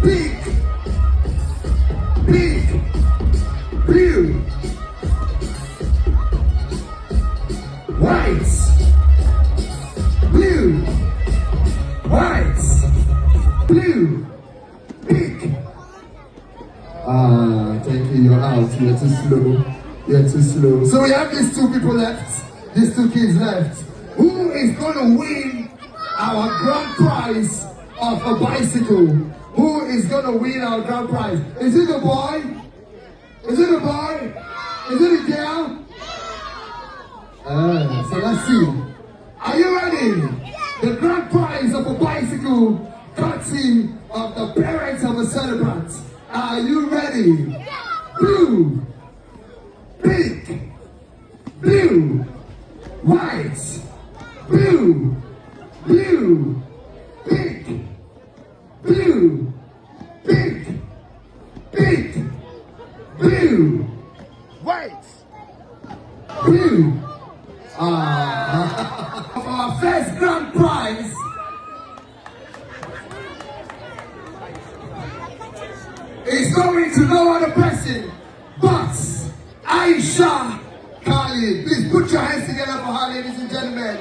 pink, pink, blue, white, blue, white, blue, pink. Thank you, you're out. You're too slow. You're too slow. So we have these two people left, these two kids left. Who is going to win our grand prize of a bicycle? Who is going to win our grand prize? Is it a boy? Is it a boy? Is it a girl? So let's see. Are you ready? The grand prize of a bicycle, courtesy of the parents of a celebrant. Are you ready? Blue, pink, blue, white, blue, blue, pink, blue, pink, pink, blue, white, blue. Our first grand prize is going to no other person but Aisha Khalid. Please put your hands together for her, ladies and gentlemen.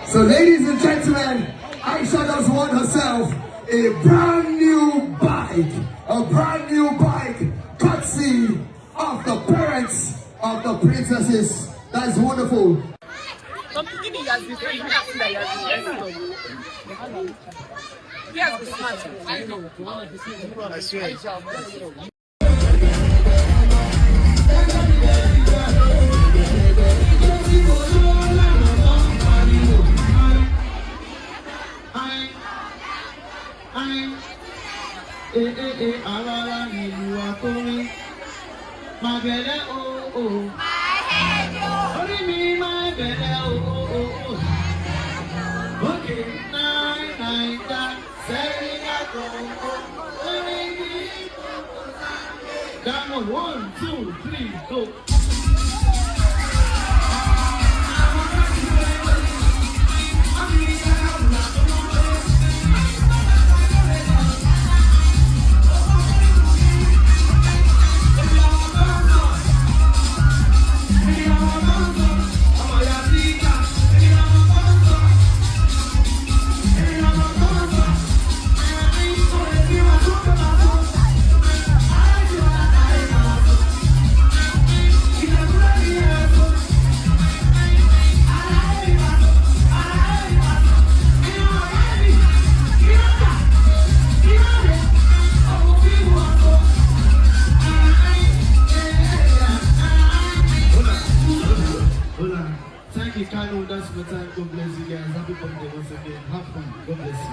So, ladies and gentlemen, Aisha just won herself a brand new bike. A brand new bike, courtesy of the parents of the princesses. That is wonderful. I swear. My belly, oh, oh. My head, oh. Only me, my belly, oh, oh, oh. Okay, nine, that, 7, come on, 1, 2, 3, go. That's my time. God bless you guys. Happy birthday once again. Have fun. God bless you.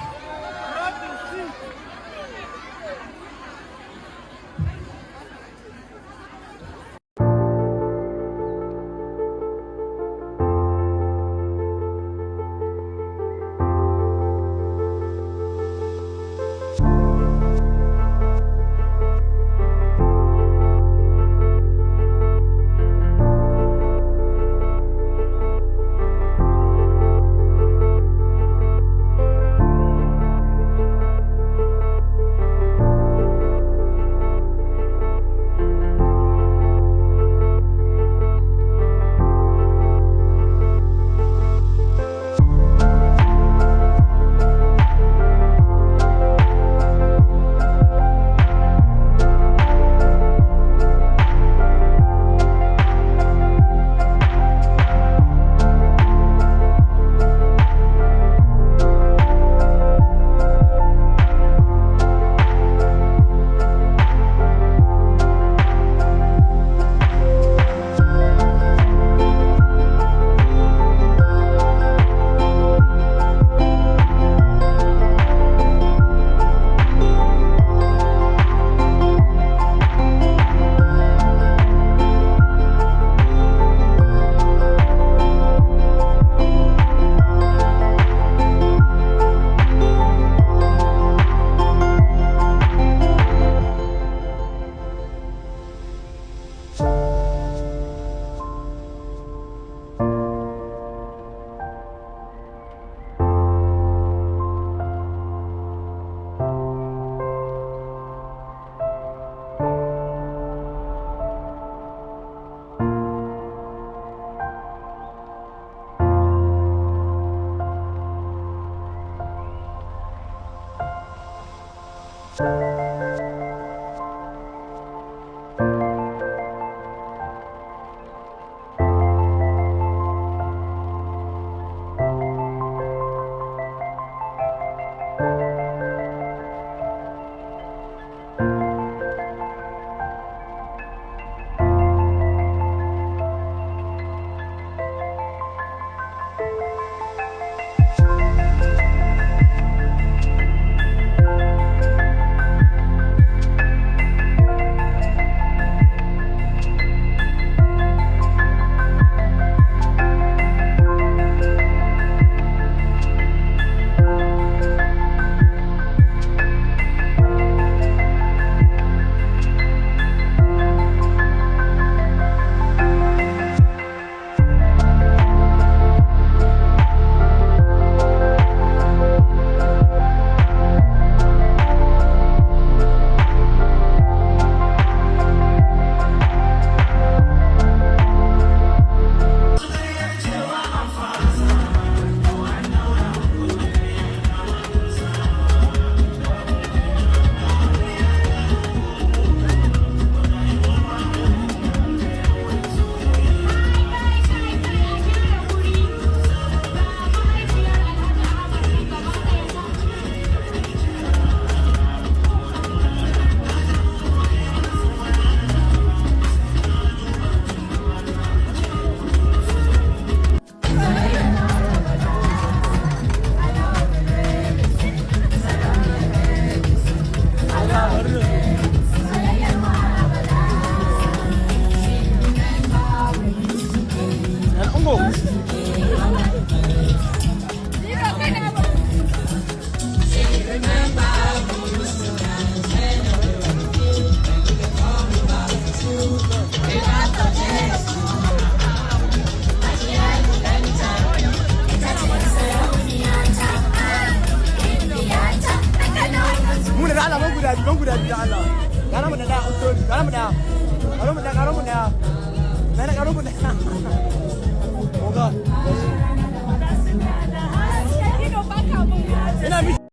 Karo mu da.